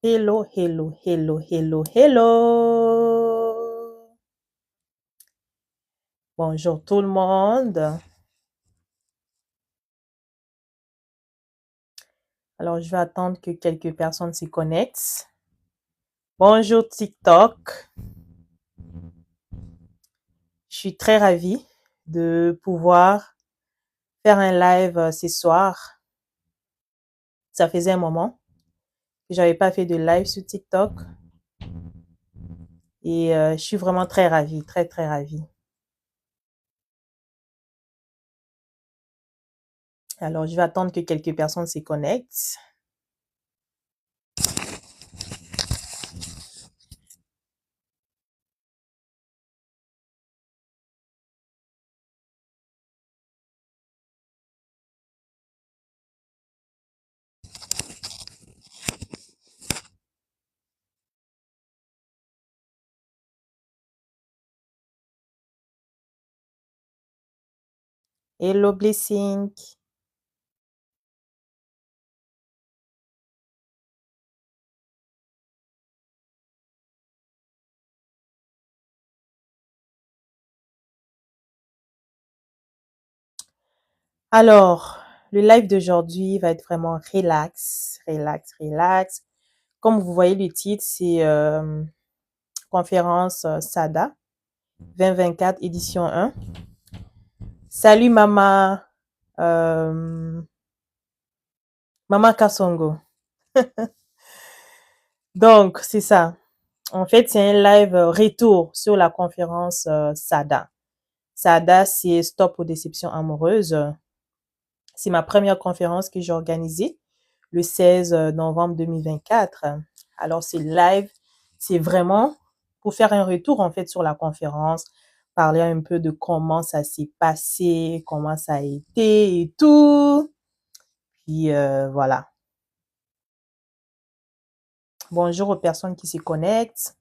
Hello, hello, hello, hello, hello. Bonjour tout le monde. Alors, je vais attendre que quelques personnes se connectent. Bonjour TikTok. Je suis très ravie de pouvoir faire un live ce soir. Ça faisait un moment que j'avais pas fait de live sur TikTok. Et je suis vraiment très ravie, très, très ravie. Alors, je vais attendre que quelques personnes se connectent. Hello Blessing. Alors, le live d'aujourd'hui va être vraiment relax, relax, relax. Comme vous voyez le titre, c'est conférence SADA 2024 édition 1. Salut Mama, Mama Kasongo. Donc, c'est ça. En fait, c'est un live retour sur la conférence SADA. SADA, c'est Stop aux déceptions amoureuses. C'est ma première conférence que j'ai organisée le 16 novembre 2024. Alors, c'est live. C'est vraiment pour faire un retour, en fait, sur la conférence, parler un peu de comment ça s'est passé, comment ça a été et tout. Puis, voilà. Bonjour aux personnes qui se connectent.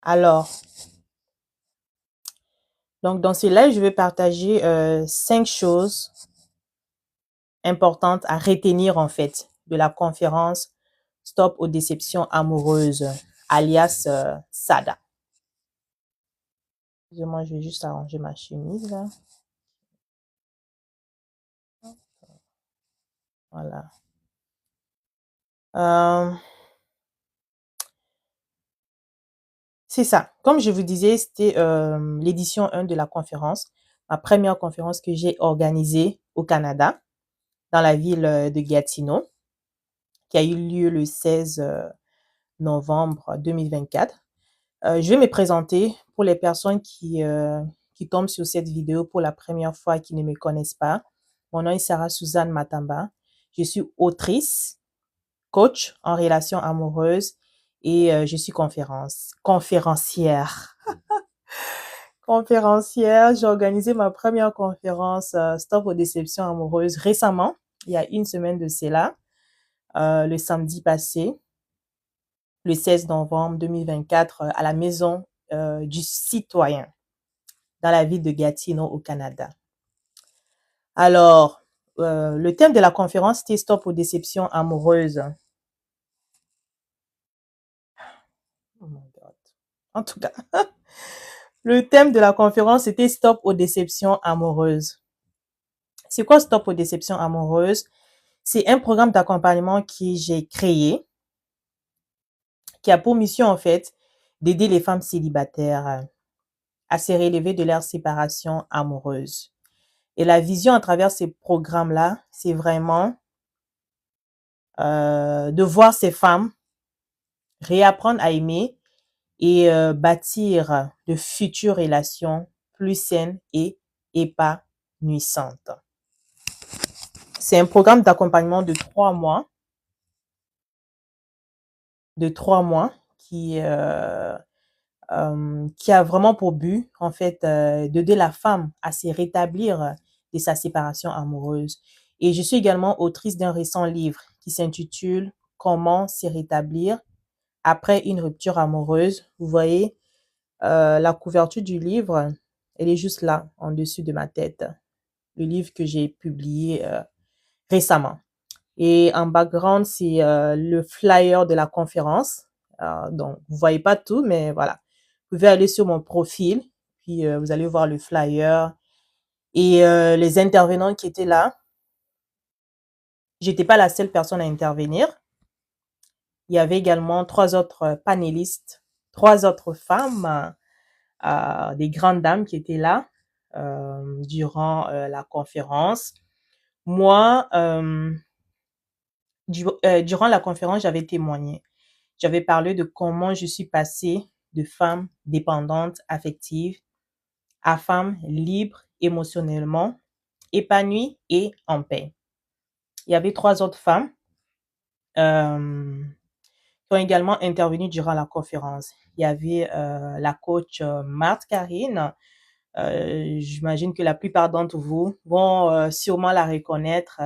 Alors, donc, dans ce live, je vais partager 5 choses importantes à retenir, en fait, de la conférence Stop aux déceptions amoureuses, alias SADA. Excusez-moi, je vais juste arranger ma chemise, là. Voilà. C'est ça. Comme je vous disais, c'était l'édition 1 de la conférence, ma première conférence que j'ai organisée au Canada, dans la ville de Gatineau, qui a eu lieu le 16 novembre 2024. Je vais me présenter pour les personnes qui tombent sur cette vidéo pour la première fois et qui ne me connaissent pas. Mon nom est Sarah Suzanne Matamba. Je suis autrice, coach en relations amoureuses et je suis conférencière. Conférencière, j'ai organisé ma première conférence Stop aux déceptions amoureuses récemment, il y a une semaine de cela, le samedi passé, le 16 novembre 2024, à la Maison du Citoyen, dans la ville de Gatineau, au Canada. Alors, le thème de la conférence, c'était Stop aux déceptions amoureuses. Oh my God. En tout cas, le thème de la conférence, c'était Stop aux déceptions amoureuses. C'est quoi Stop aux déceptions amoureuses? C'est un programme d'accompagnement que j'ai créé, qui a pour mission, en fait, d'aider les femmes célibataires à se relever de leur séparation amoureuse. Et la vision à travers ces programmes-là, c'est vraiment de voir ces femmes réapprendre à aimer et bâtir de futures relations plus saines et épanouissantes. C'est un programme d'accompagnement de 3 mois, qui a vraiment pour but, en fait, d'aider la femme à se rétablir de sa séparation amoureuse. Et je suis également autrice d'un récent livre qui s'intitule Comment se rétablir après une rupture amoureuse. Vous voyez, la couverture du livre, elle est juste là, en dessus de ma tête. Le livre que j'ai publié récemment. Et en background, c'est le flyer de la conférence. Donc, vous voyez pas tout, mais voilà. Vous pouvez aller sur mon profil, puis vous allez voir le flyer et les intervenants qui étaient là. J'étais pas la seule personne à intervenir. Il y avait également 3 autres panélistes, 3 autres femmes, des grandes dames qui étaient là durant la conférence. Moi, durant la conférence, j'avais témoigné. J'avais parlé de comment je suis passée de femme dépendante affective à femme libre émotionnellement, épanouie et en paix. Il y avait 3 autres femmes qui ont également intervenu durant la conférence. Il y avait la coach Marthe Karine. J'imagine que la plupart d'entre vous vont sûrement la reconnaître,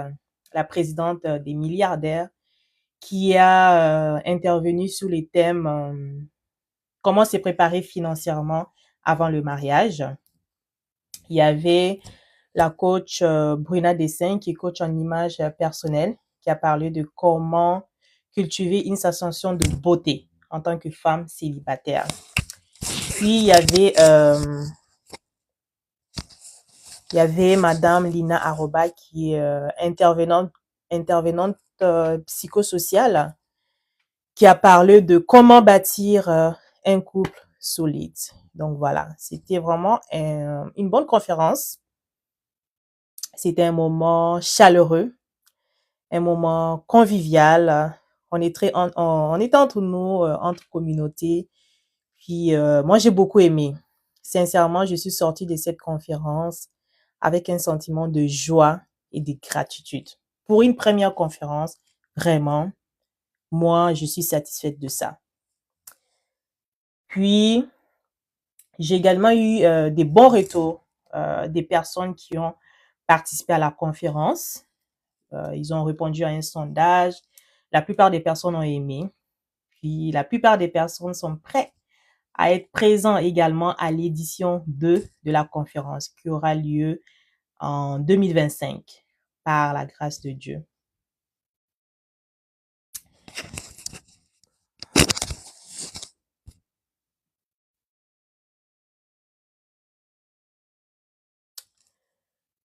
la présidente des milliardaires, qui a intervenu sur les thèmes comment se préparer financièrement avant le mariage. Il y avait la coach Bruna Dessin, qui est coach en image personnelle, qui a parlé de comment cultiver une sensation de beauté en tant que femme célibataire. Puis il y avait Madame Lina Aroba, qui est intervenante psychosociale, qui a parlé de comment bâtir un couple solide. Donc voilà, c'était vraiment une bonne conférence. C'était un moment chaleureux, un moment convivial. On était entre nous, entre communautés. Puis moi, j'ai beaucoup aimé. Sincèrement, je suis sortie de cette conférence avec un sentiment de joie et de gratitude. Pour une première conférence, vraiment, moi, je suis satisfaite de ça. Puis, j'ai également eu des bons retours des personnes qui ont participé à la conférence. Ils ont répondu à un sondage. La plupart des personnes ont aimé. Puis, la plupart des personnes sont prêtes à être présents également à l'édition 2 de la conférence qui aura lieu en 2025 par la grâce de Dieu.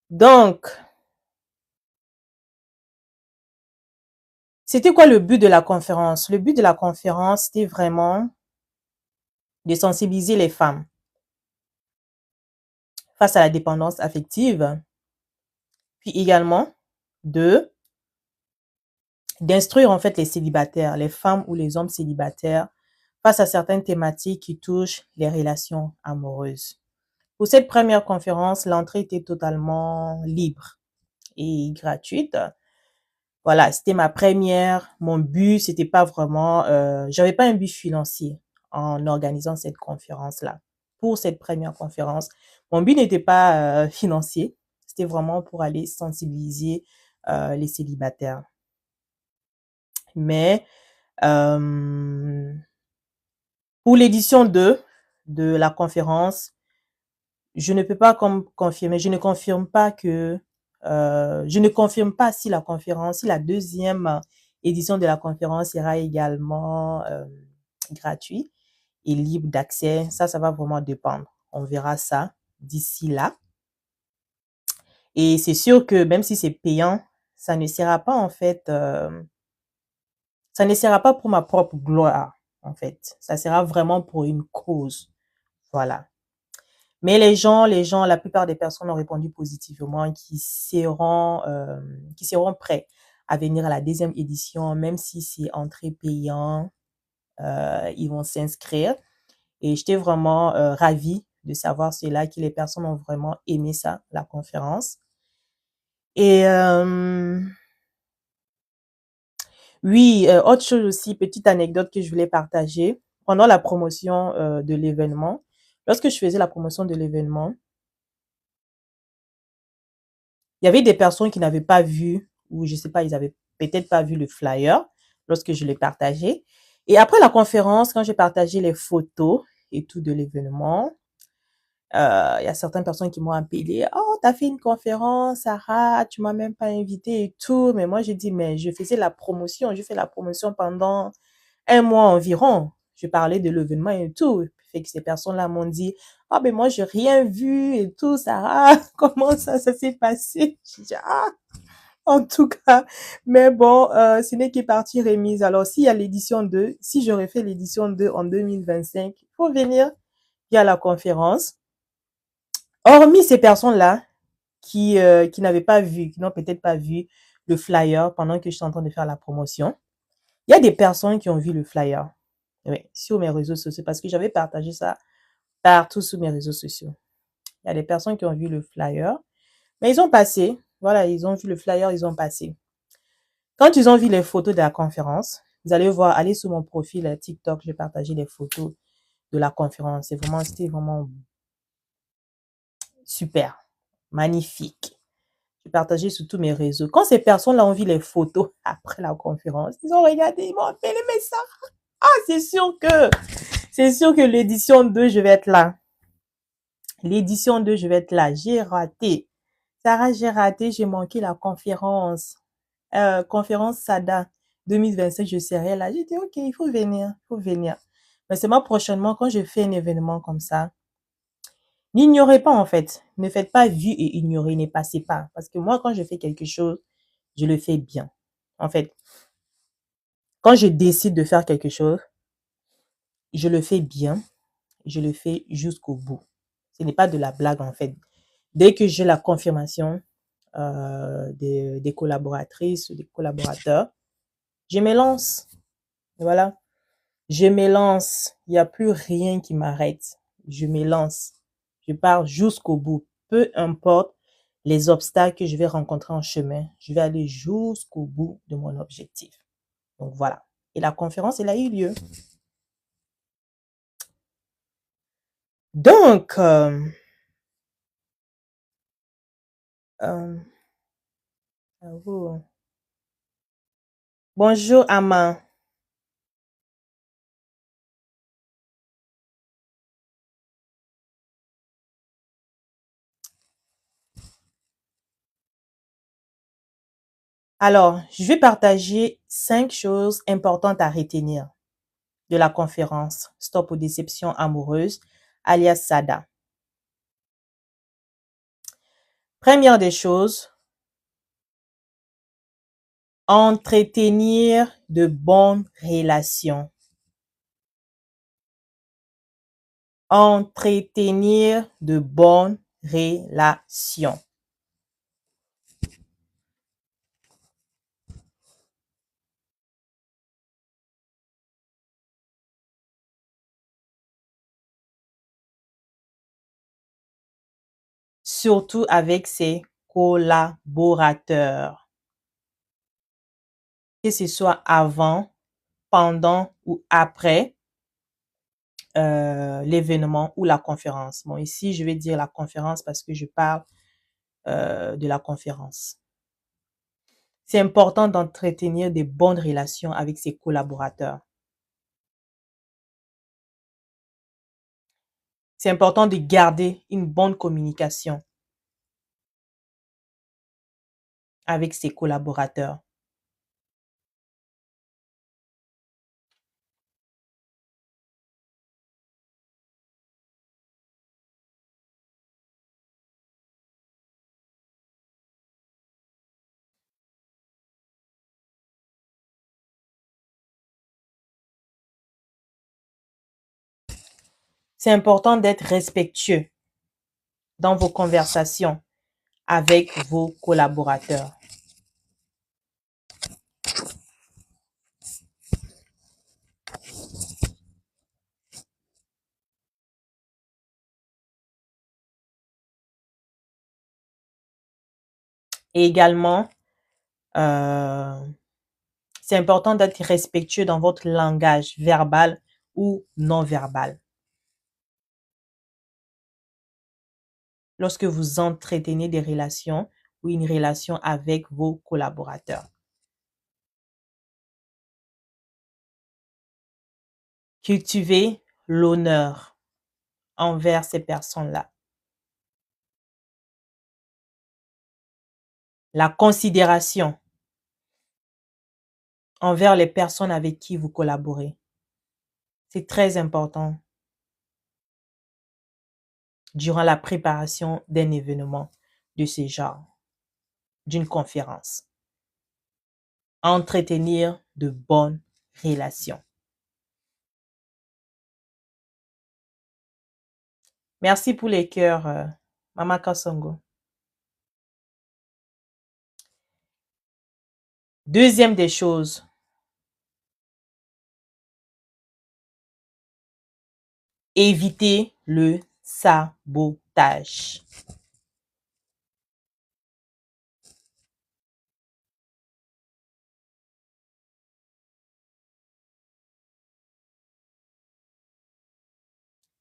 Donc, c'était quoi le but de la conférence? Le but de la conférence, c'était vraiment de sensibiliser les femmes face à la dépendance affective, puis également d'instruire en fait les célibataires, les femmes ou les hommes célibataires face à certaines thématiques qui touchent les relations amoureuses. Pour cette première conférence, l'entrée était totalement libre et gratuite. Voilà, c'était ma première. Mon but, c'était pas vraiment, j'avais pas un but financier en organisant cette conférence-là. Pour cette première conférence, mon but n'était pas financier. C'était vraiment pour aller sensibiliser les célibataires. Mais pour l'édition 2 de la conférence, je ne peux pas confirmer, je ne confirme pas que, je ne confirme pas si si la deuxième édition de la conférence sera également gratuite et libre d'accès. Ça va vraiment dépendre. On verra ça d'ici là. Et c'est sûr que même si c'est payant, ça ne sera pas en fait, ça ne sera pas pour ma propre gloire en fait. Ça sera vraiment pour une cause. Voilà. Mais les gens, la plupart des personnes ont répondu positivement, qui seront prêts à venir à la deuxième édition, même si c'est entrée payant, ils vont s'inscrire. Et j'étais vraiment ravie de savoir cela, que les personnes ont vraiment aimé ça, la conférence. Et oui, autre chose aussi, petite anecdote que je voulais partager. Pendant la promotion de l'événement, lorsque je faisais la promotion de l'événement, Il y avait des personnes qui n'avaient pas vu, ou je sais pas, ils avaient peut-être pas vu le flyer lorsque je l'ai partagé. Et après la conférence, quand j'ai partagé les photos et tout de l'événement, il y a certaines personnes qui m'ont appelé. Oh, t'as fait une conférence, Sarah, tu m'as même pas invité et tout. Mais moi, j'ai dit, mais je faisais la promotion. Je fais la promotion pendant un mois environ. Je parlais de l'événement et tout. Fait que ces personnes-là m'ont dit, ah, ben moi, j'ai rien vu et tout, Sarah. Comment ça s'est passé? J'ai dit, ah, en tout cas. Mais bon, ce n'est que partie remise. Alors, s'il y a l'édition 2, si j'aurais fait l'édition 2 en 2025, il faut venir. Il y a la conférence. Hormis ces personnes-là qui n'avaient pas vu, qui n'ont peut-être pas vu le flyer pendant que je suis en train de faire la promotion, il y a des personnes qui ont vu le flyer. Oui, sur mes réseaux sociaux, parce que j'avais partagé ça partout sur mes réseaux sociaux. Il y a des personnes qui ont vu le flyer, mais ils ont passé. Voilà, ils ont vu le flyer, ils ont passé. Quand ils ont vu les photos de la conférence, vous allez voir, allez sur mon profil TikTok, j'ai partagé les photos de la conférence. C'était vraiment super, magnifique. J'ai partagé sur tous mes réseaux. Quand ces personnes-là ont vu les photos après la conférence, ils ont regardé, ils m'ont appelé, mais ça, ah, c'est sûr que l'édition 2, je vais être là. L'édition 2, je vais être là. J'ai raté. Sarah, j'ai raté, j'ai manqué la conférence. Conférence SADA 2025, je serai là. J'ai dit, ok, il faut venir, il faut venir. Mais c'est moi prochainement, quand je fais un événement comme ça, n'ignorez pas en fait. Ne faites pas vu et ignorez, ne passez pas. Parce que moi, quand je fais quelque chose, je le fais bien. En fait, quand je décide de faire quelque chose, je le fais bien, je le fais jusqu'au bout. Ce n'est pas de la blague en fait. Dès que j'ai la confirmation des collaboratrices ou des collaborateurs, je me lance. Voilà. Je me lance. Il n'y a plus rien qui m'arrête. Je me lance. Je pars jusqu'au bout. Peu importe les obstacles que je vais rencontrer en chemin, je vais aller jusqu'au bout de mon objectif. Donc voilà. Et la conférence, elle a eu lieu. Donc, à vous. Bonjour, Ama. Alors, je vais partager 5 choses importantes à retenir de la conférence Stop aux déceptions amoureuses, alias SADA. Première des choses, entretenir de bonnes relations. Entretenir de bonnes relations. Surtout avec ses collaborateurs. Que ce soit avant, pendant ou après l'événement ou la conférence. Bon, ici, je vais dire la conférence parce que je parle de la conférence. C'est important d'entretenir des bonnes relations avec ses collaborateurs. C'est important de garder une bonne communication avec ses collaborateurs. C'est important d'être respectueux dans vos conversations avec vos collaborateurs. Et également, c'est important d'être respectueux dans votre langage verbal ou non verbal. Lorsque vous entretenez des relations ou une relation avec vos collaborateurs. Cultivez l'honneur envers ces personnes-là. La considération envers les personnes avec qui vous collaborez. C'est très important durant la préparation d'un événement de ce genre, d'une conférence. Entretenir de bonnes relations. Merci pour les cœurs, Mama Kasongo. Deuxième des choses, évitez le sabotage.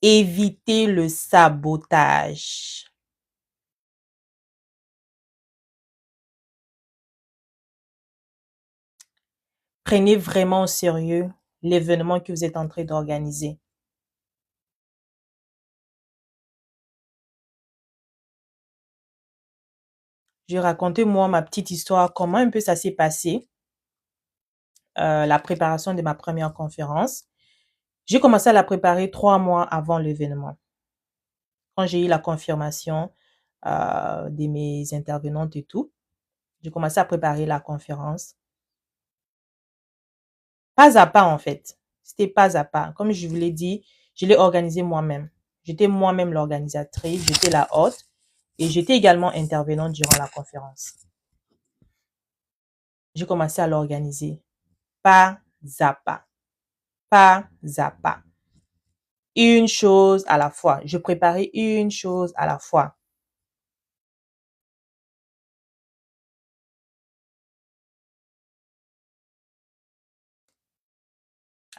Évitez le sabotage. Prenez vraiment au sérieux l'événement que vous êtes en train d'organiser. Je vais raconter moi ma petite histoire, comment un peu ça s'est passé, la préparation de ma première conférence. J'ai commencé à la préparer 3 mois avant l'événement. Quand j'ai eu la confirmation de mes intervenantes et tout, j'ai commencé à préparer la conférence. Pas à pas en fait. C'était pas à pas. Comme je vous l'ai dit, je l'ai organisé moi-même. J'étais moi-même l'organisatrice, j'étais la hôte et j'étais également intervenante durant la conférence. J'ai commencé à l'organiser pas à pas. Pas à pas. Une chose à la fois. Je préparais une chose à la fois.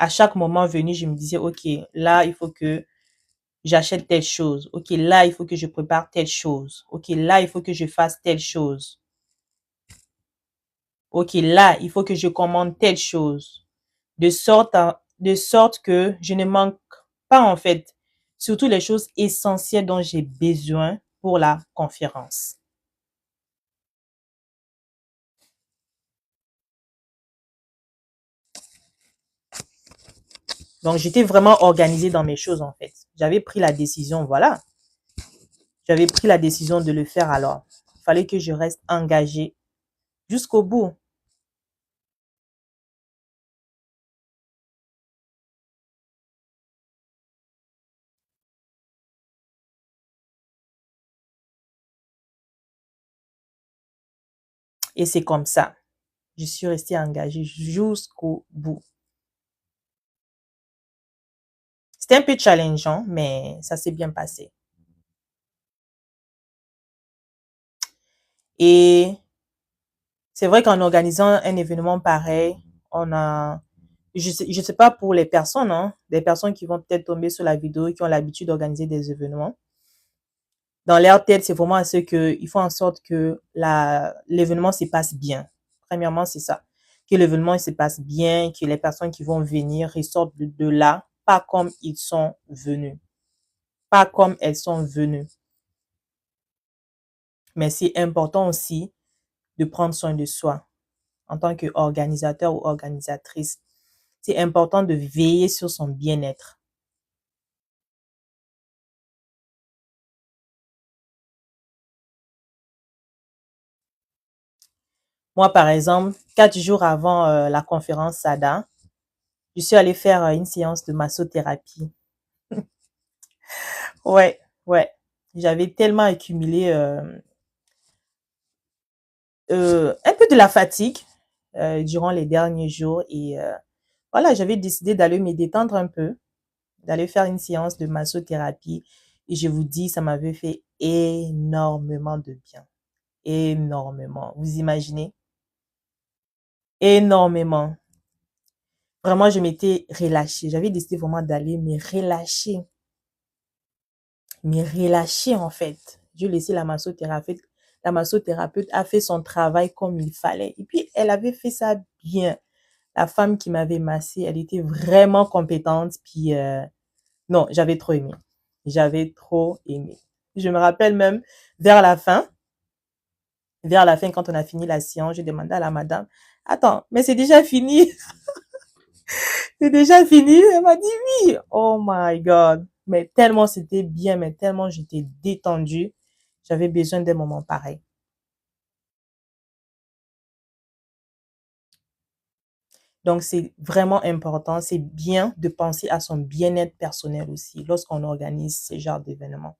À chaque moment venu, je me disais, OK, là, il faut que j'achète telle chose. OK, là, il faut que je prépare telle chose. OK, là, il faut que je fasse telle chose. OK, là, il faut que je commande telle chose. De sorte que je ne manque pas, en fait, surtout les choses essentielles dont j'ai besoin pour la conférence. Donc, j'étais vraiment organisée dans mes choses, en fait. J'avais pris la décision, voilà. J'avais pris la décision de le faire alors. Il fallait que je reste engagée jusqu'au bout. Et c'est comme ça. Je suis restée engagée jusqu'au bout. C'était un peu challengeant, mais ça s'est bien passé. Et c'est vrai qu'en organisant un événement pareil, on a, je sais pas pour les personnes, hein, des personnes qui vont peut-être tomber sur la vidéo et qui ont l'habitude d'organiser des événements. Dans leur tête, c'est vraiment ce que, il faut en sorte que l'événement se passe bien. Premièrement, c'est ça. Que l'événement se passe bien, que les personnes qui vont venir ressortent de là, pas comme ils sont venus. Pas comme elles sont venues. Mais c'est important aussi de prendre soin de soi en tant qu'organisateur ou organisatrice. C'est important de veiller sur son bien-être. Moi, par exemple, 4 jours avant la conférence SADA, je suis allée faire une séance de massothérapie. Ouais, ouais. J'avais tellement accumulé un peu de la fatigue durant les derniers jours et voilà, j'avais décidé d'aller me détendre un peu, d'aller faire une séance de massothérapie et je vous dis, ça m'avait fait énormément de bien. Énormément. Vous imaginez? Énormément. Vraiment, je m'étais relâchée. J'avais décidé vraiment d'aller me relâcher. Me relâcher, en fait. Je laissais la massothérapie, La massothérapeute a fait son travail comme il fallait. Et puis, elle avait fait ça bien. La femme qui m'avait massé, elle était vraiment compétente. Puis, non, j'avais trop aimé. J'avais trop aimé. Je me rappelle même, vers la fin, quand on a fini la séance, j'ai demandé à la madame, attends, mais c'est déjà fini? C'est déjà fini? Elle m'a dit oui. Oh my God. Mais tellement c'était bien, mais tellement j'étais détendue. J'avais besoin d'un moment pareil. Donc, c'est vraiment important. C'est bien de penser à son bien-être personnel aussi lorsqu'on organise ce genre d'événements.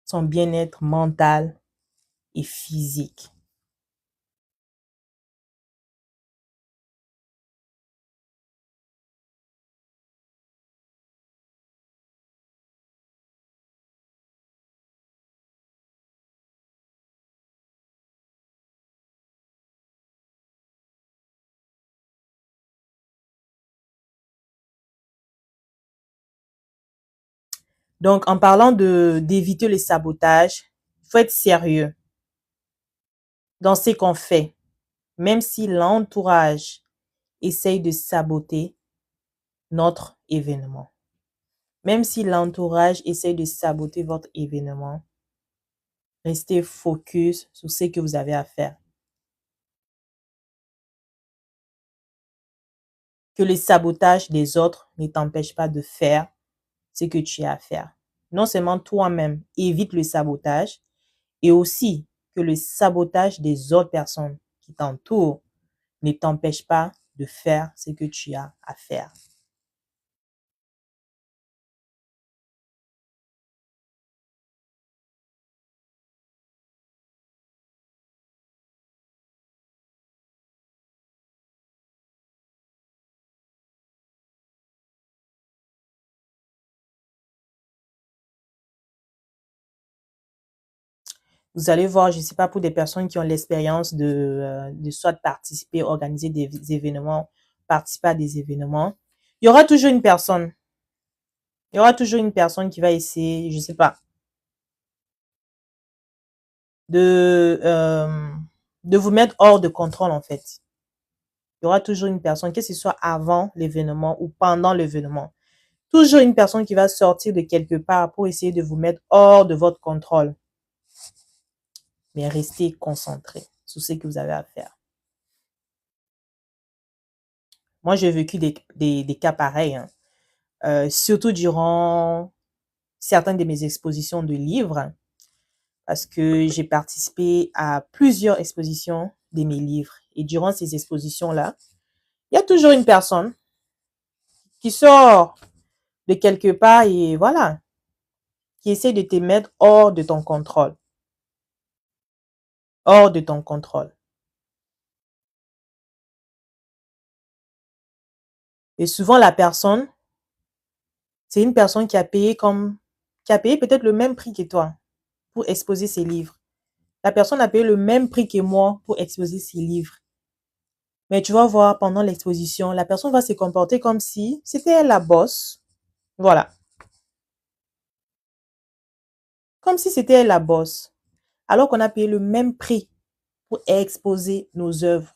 Son bien-être mental et physique. Donc, en parlant d'éviter le sabotage, il faut être sérieux dans ce qu'on fait. Même si l'entourage essaye de saboter notre événement. Même si l'entourage essaye de saboter votre événement, restez focus sur ce que vous avez à faire. Que le sabotage des autres ne t'empêche pas de faire ce que tu as à faire. Non seulement toi-même, évite le sabotage, et aussi que le sabotage des autres personnes qui t'entourent ne t'empêche pas de faire ce que tu as à faire. Vous allez voir, je ne sais pas, pour des personnes qui ont l'expérience de soit participer, organiser des événements, participer à des événements, il y aura toujours une personne. Il y aura toujours une personne qui va essayer, je ne sais pas, de, euh, de vous mettre hors de contrôle, en fait. Il y aura toujours une personne, que ce soit avant l'événement ou pendant l'événement. Toujours une personne qui va sortir de quelque part pour essayer de vous mettre hors de votre contrôle. Mais restez concentré sur ce que vous avez à faire. Moi, j'ai vécu des cas pareils, hein. Surtout durant certaines de mes expositions de livres, parce que j'ai participé à plusieurs expositions de mes livres. Et durant ces expositions-là, il y a toujours une personne qui sort de quelque part et voilà, qui essaie de te mettre hors de ton contrôle. Hors de ton contrôle. Et souvent, la personne, c'est une personne qui a payé peut-être le même prix que toi pour exposer ses livres. La personne a payé le même prix que moi pour exposer ses livres. Mais tu vas voir, pendant l'exposition, la personne va se comporter comme si c'était elle la boss. Voilà. Comme si c'était elle la boss. Alors qu'on a payé le même prix pour exposer nos œuvres.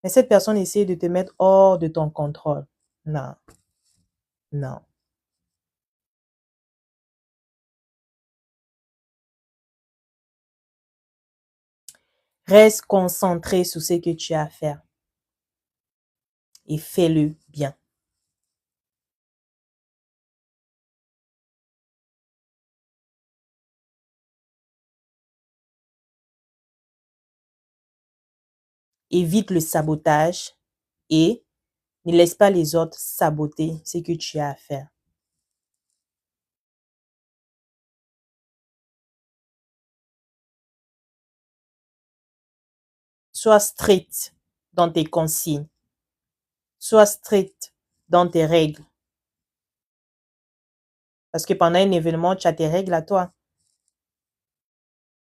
Mais cette personne essaie de te mettre hors de ton contrôle. Non, non. Reste concentré sur ce que tu as à faire et fais-le bien. Évite le sabotage et ne laisse pas les autres saboter ce que tu as à faire. Sois strict dans tes consignes. Sois strict dans tes règles. Parce que pendant un événement, tu as tes règles à toi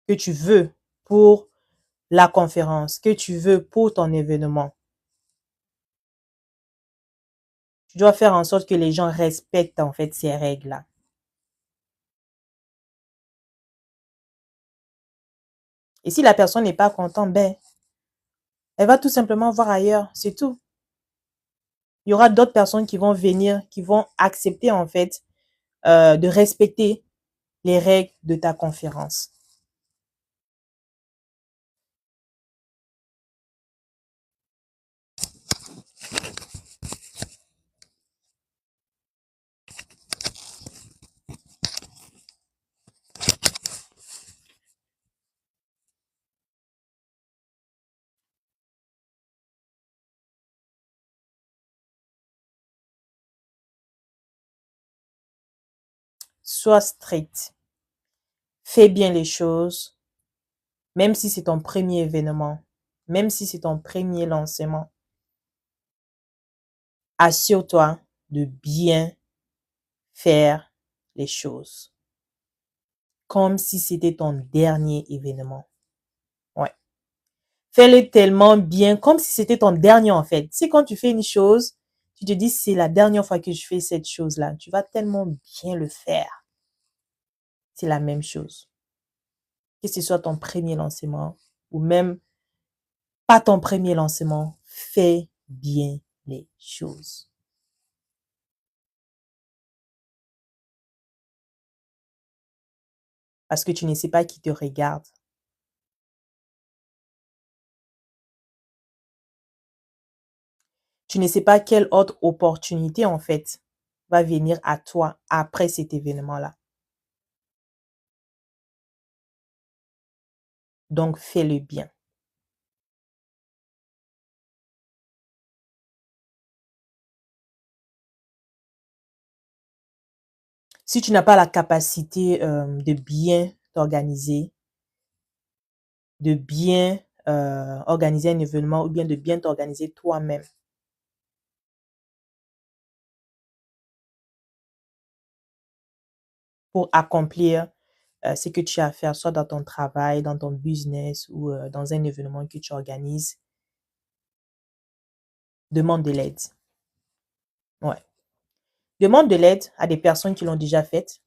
que tu veux pour la conférence, que tu veux pour ton événement. Tu dois faire en sorte que les gens respectent en fait ces règles-là. Et si la personne n'est pas contente, ben, elle va tout simplement voir ailleurs, c'est tout. Il y aura d'autres personnes qui vont venir, qui vont accepter en fait de respecter les règles de ta conférence. Sois strict. Fais bien les choses, même si c'est ton premier événement, même si c'est ton premier lancement. Assure-toi de bien faire les choses, comme si c'était ton dernier événement. Ouais. Fais-le tellement bien, comme si c'était ton dernier en fait. C'est quand tu fais une chose, tu te dis c'est la dernière fois que je fais cette chose-là. Tu vas tellement bien le faire. C'est la même chose. Que ce soit ton premier lancement ou même pas ton premier lancement, fais bien les choses. Parce que tu ne sais pas qui te regarde. Tu ne sais pas quelle autre opportunité, en fait, va venir à toi après cet événement-là. Donc, fais-le bien. Si tu n'as pas la capacité de bien t'organiser, de bien organiser un événement ou bien de bien t'organiser toi-même pour accomplir ce que tu as à faire, soit dans ton travail, dans ton business ou dans un événement que tu organises, demande de l'aide. Ouais. Demande de l'aide à des personnes qui l'ont déjà faite.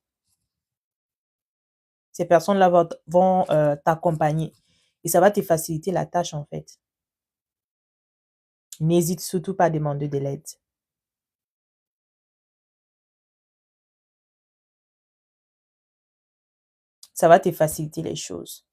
Ces personnes-là vont t'accompagner et ça va te faciliter la tâche en fait. N'hésite surtout pas à demander de l'aide. Ça va te faciliter les choses.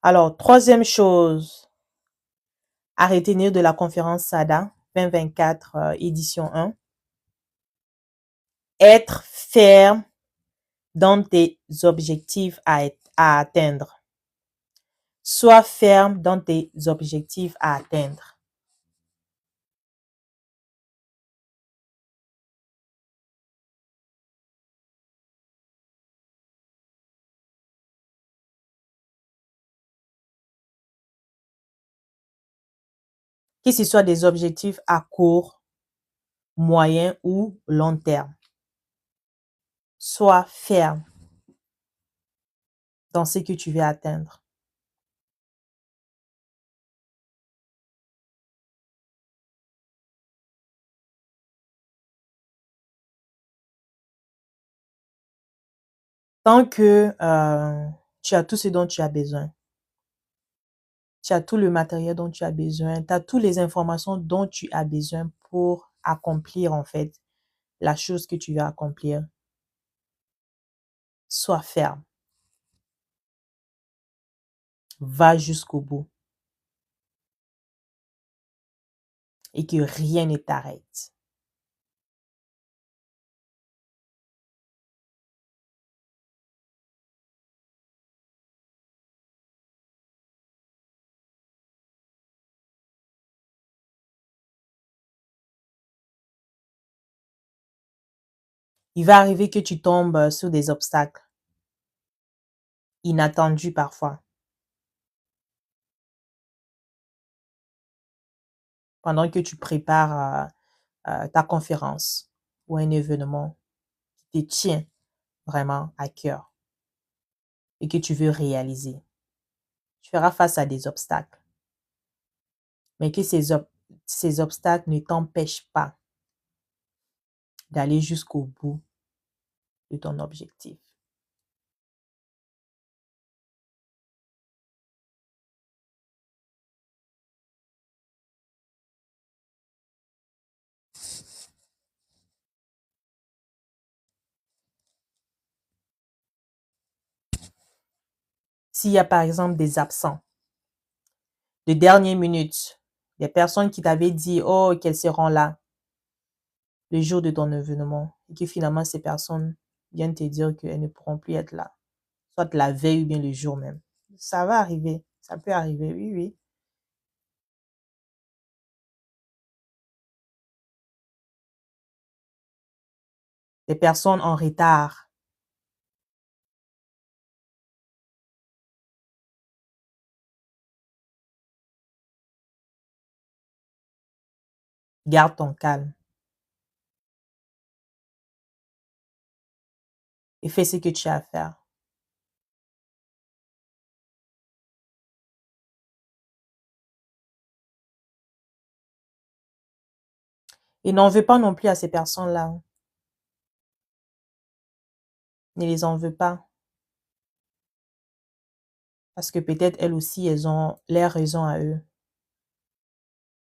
Alors, troisième chose à retenir de la conférence SADA 2024 édition 1, être ferme dans tes objectifs à atteindre. Sois ferme dans tes objectifs à atteindre. Que ce soit des objectifs à court, moyen ou long terme. Sois ferme dans ce que tu veux atteindre. Tant que tu as tout ce dont tu as besoin, tu as tout le matériel dont tu as besoin, tu as toutes les informations dont tu as besoin pour accomplir en fait la chose que tu veux accomplir, sois ferme, va jusqu'au bout et que rien ne t'arrête. Il va arriver que tu tombes sur des obstacles inattendus parfois. Pendant que tu prépares ta conférence ou un événement qui te tient vraiment à cœur et que tu veux réaliser. Tu feras face à des obstacles, mais que ces obstacles ne t'empêchent pas d'aller jusqu'au bout de ton objectif. S'il y a par exemple des absents de dernière minute, des personnes qui t'avaient dit oh qu'elles seront là le jour de ton événement et que finalement ces personnes viennent te dire qu'elles ne pourront plus être là, soit la veille ou bien le jour même. Ça va arriver, ça peut arriver, oui, oui. Des personnes en retard. Garde ton calme et fais ce que tu as à faire. Et n'en veux pas non plus à ces personnes-là. Ne les en veux pas. Parce que peut-être elles aussi, elles ont leurs raisons à eux.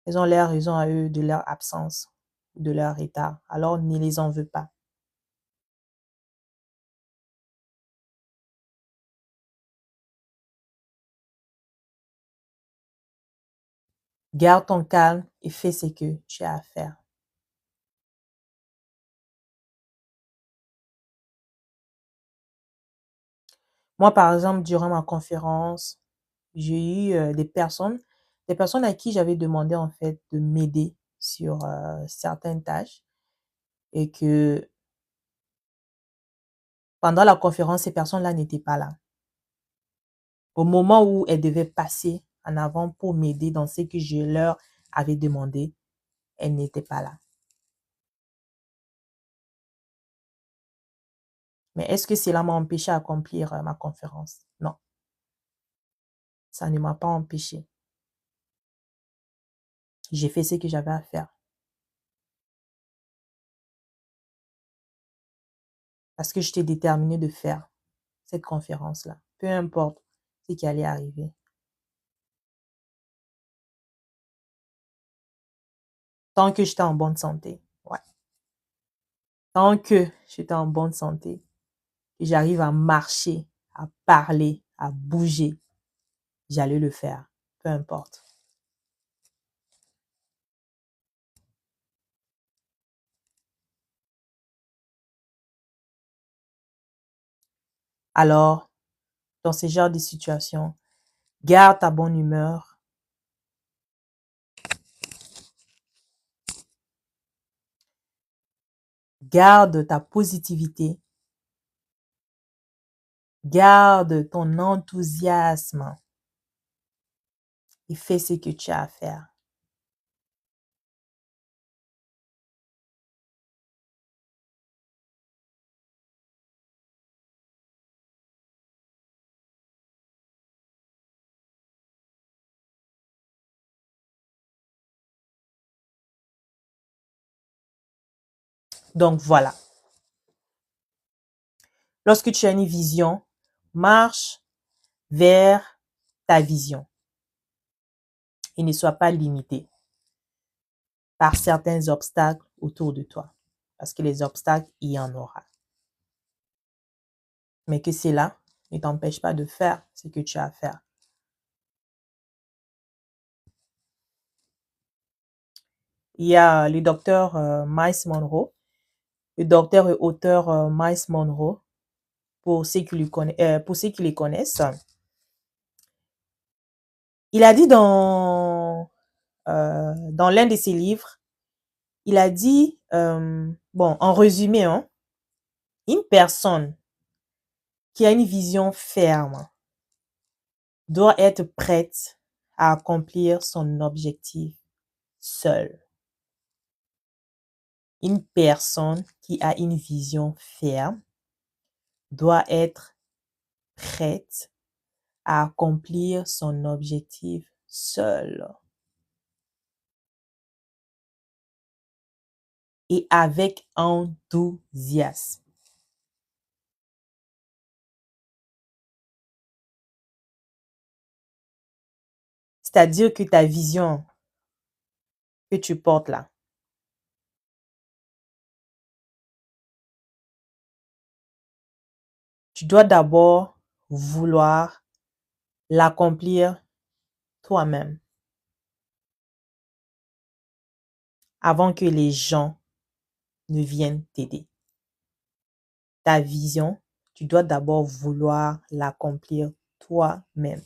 Elles ont leurs raisons à eux de leur absence, de leur retard. Alors ne les en veux pas. Garde ton calme et fais ce que tu as à faire. Moi, par exemple, durant ma conférence, j'ai eu des personnes à qui j'avais demandé en fait de m'aider sur certaines tâches et que pendant la conférence, ces personnes-là n'étaient pas là. Au moment où elles devaient passer en avant pour m'aider dans ce que je leur avais demandé, elles n'étaient pas là. Mais est-ce que cela m'a empêché d'accomplir ma conférence? Non, ça ne m'a pas empêché. J'ai fait ce que j'avais à faire parce que j'étais déterminée de faire cette conférence-là, peu importe ce qui allait arriver. Tant que j'étais en bonne santé, ouais. Tant que j'étais en bonne santé, que j'arrive à marcher, à parler, à bouger, j'allais le faire, peu importe. Alors, dans ce genre de situation, garde ta bonne humeur, garde ta positivité, garde ton enthousiasme et fais ce que tu as à faire. Donc voilà, lorsque tu as une vision, marche vers ta vision et ne sois pas limité par certains obstacles autour de toi. Parce que les obstacles, il y en aura. Mais que cela ne t'empêche pas de faire ce que tu as à faire. Il y a le docteur Miles Monroe, le docteur et auteur Miles Monroe, pour ceux qui les connaissent. Il a dit dans l'un de ses livres, il a dit, bon, en résumé, hein, une personne qui a une vision ferme doit être prête à accomplir son objectif seule. Une personne qui a une vision ferme doit être prête à accomplir son objectif seule et avec enthousiasme. C'est-à-dire que ta vision que tu portes là, tu dois d'abord vouloir l'accomplir toi-même avant que les gens ne viennent t'aider. Ta vision, tu dois d'abord vouloir l'accomplir toi-même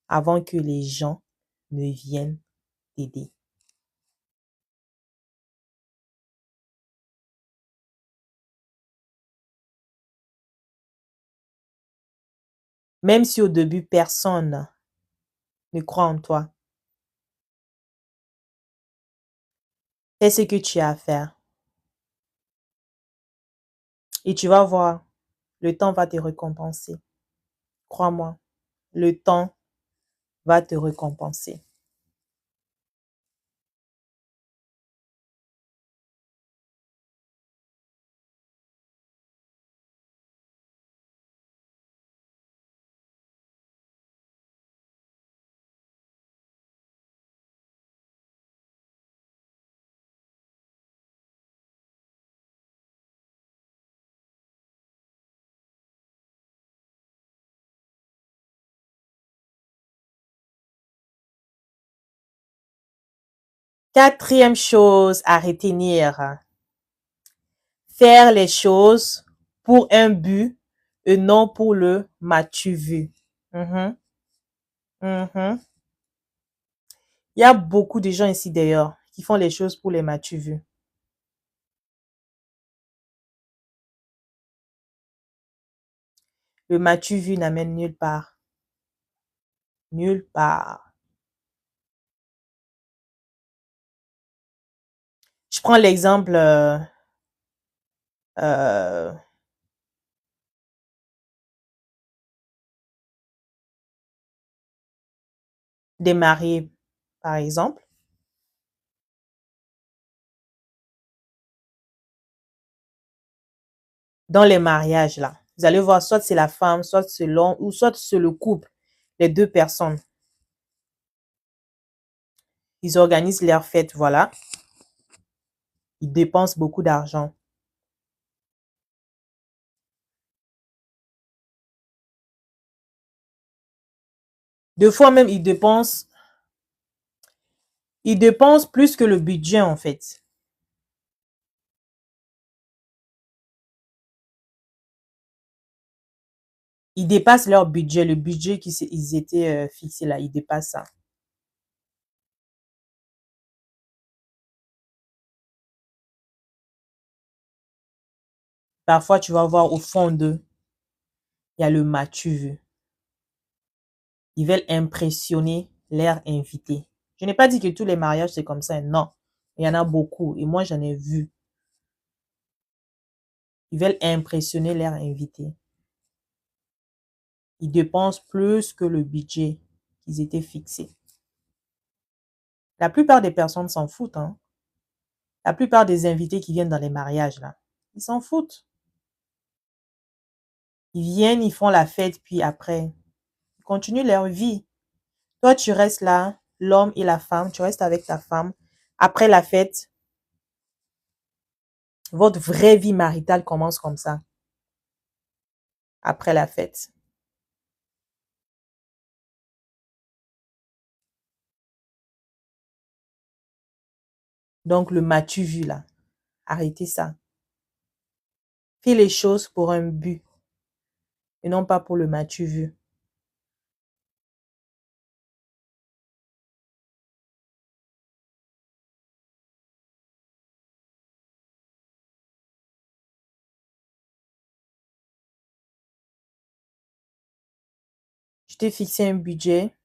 avant que les gens ne viennent t'aider. Même si au début, personne ne croit en toi, fais ce que tu as à faire et tu vas voir, le temps va te récompenser. Crois-moi, le temps va te récompenser. Quatrième chose à retenir, faire les choses pour un but et non pour le m'as-tu vu. Mhm, mhm. Il y a beaucoup de gens ici d'ailleurs qui font les choses pour les m'as-tu vu. Le m'as-tu vu n'amène nulle part. Nulle part. Je prends l'exemple euh, des mariés, par exemple. Dans les mariages, là, vous allez voir, soit c'est la femme, soit c'est l'homme, ou soit c'est le couple, les deux personnes. Ils organisent leur fête, voilà. Ils dépensent beaucoup d'argent. Deux fois même, ils dépensent plus que le budget, en fait. Ils dépassent leur budget, le budget qu'ils étaient fixés là, ils dépassent ça. Parfois, tu vas voir au fond d'eux, il y a le m'as-tu vu. Ils veulent impressionner leurs invités. Je n'ai pas dit que tous les mariages, c'est comme ça. Non. Il y en a beaucoup. Et moi, j'en ai vu. Ils veulent impressionner leurs invités. Ils dépensent plus que le budget qu'ils étaient fixés. La plupart des personnes s'en foutent. Hein. La plupart des invités qui viennent dans les mariages, là, ils s'en foutent. Ils viennent, ils font la fête, puis après, ils continuent leur vie. Toi, tu restes là, l'homme et la femme, tu restes avec ta femme. Après la fête, votre vraie vie maritale commence comme ça. Après la fête. Donc, le m'as-tu vu là? Arrêtez ça. Fais les choses pour un but et non pas pour le m'as-tu vu. Je t'ai fixé un budget.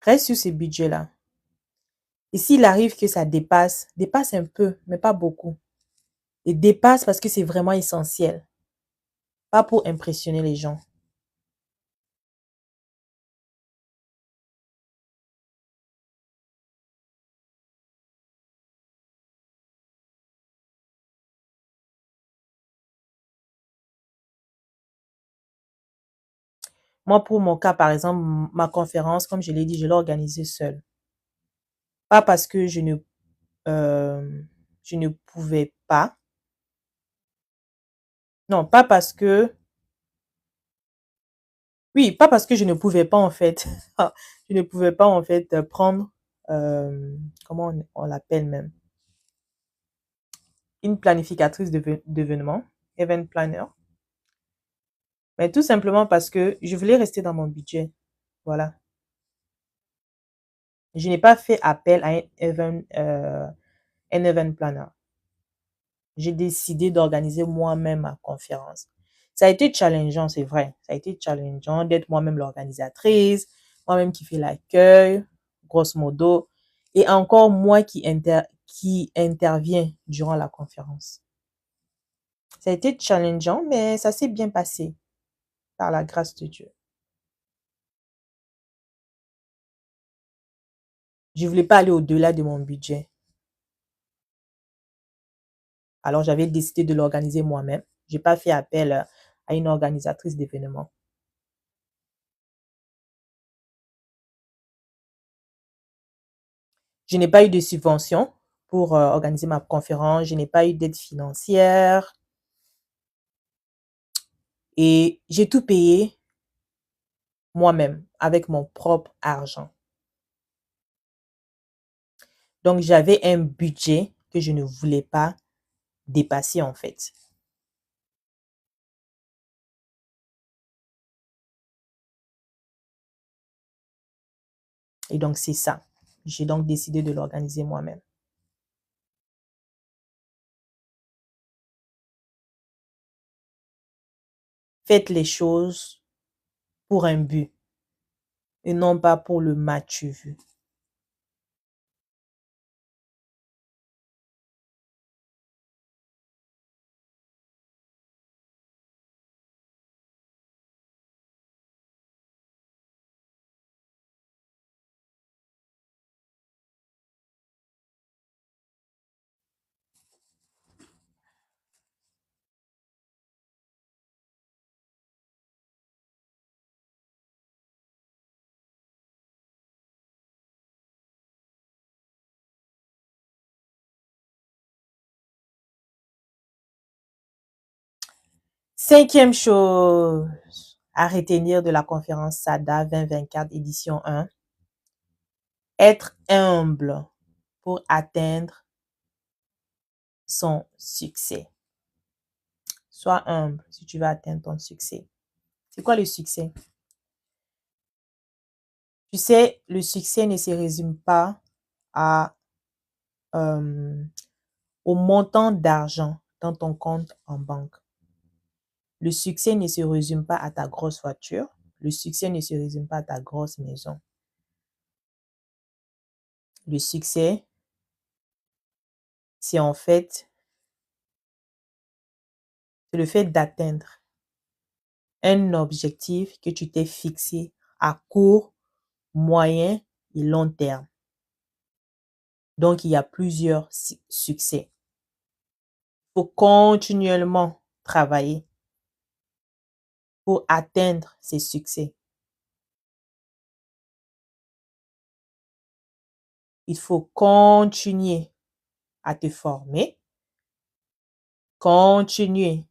Reste sur ce budget-là. Et s'il arrive que ça dépasse, dépasse un peu, mais pas beaucoup. Et dépasse parce que c'est vraiment essentiel, pas pour impressionner les gens. Moi, pour mon cas, par exemple, ma conférence, comme je l'ai dit, je l'ai organisée seule. Pas parce que je ne pouvais pas. Non, pas parce que, oui, pas parce que je ne pouvais pas, en fait. Je ne pouvais pas, en fait, prendre, comment on l'appelle même, une planificatrice d'événements, event planner. Mais tout simplement parce que je voulais rester dans mon budget. Voilà. Je n'ai pas fait appel à un event planner. J'ai décidé d'organiser moi-même ma conférence. Ça a été challengeant, c'est vrai. Ça a été challengeant d'être moi-même l'organisatrice, moi-même qui fais l'accueil, grosso modo, et encore moi qui intervient durant la conférence. Ça a été challengeant, mais ça s'est bien passé par la grâce de Dieu. Je ne voulais pas aller au-delà de mon budget. Alors, j'avais décidé de l'organiser moi-même. Je n'ai pas fait appel à une organisatrice d'événements. Je n'ai pas eu de subvention pour organiser ma conférence. Je n'ai pas eu d'aide financière. Et j'ai tout payé moi-même avec mon propre argent. Donc, j'avais un budget que je ne voulais pas dépasser en fait. Et donc, c'est ça. J'ai donc décidé de l'organiser moi-même. Faites les choses pour un but et non pas pour le match vu. Cinquième chose à retenir de la conférence SADA 2024 édition 1, être humble pour atteindre son succès. Sois humble si tu veux atteindre ton succès. C'est quoi le succès? Tu sais, le succès ne se résume pas à, euh, au montant d'argent dans ton compte en banque. Le succès ne se résume pas à ta grosse voiture. Le succès ne se résume pas à ta grosse maison. Le succès, c'est en fait c'est le fait d'atteindre un objectif que tu t'es fixé à court, moyen et long terme. Donc, il y a plusieurs succès. Il faut continuellement travailler pour atteindre ces succès. Il faut continuer à te former, continuer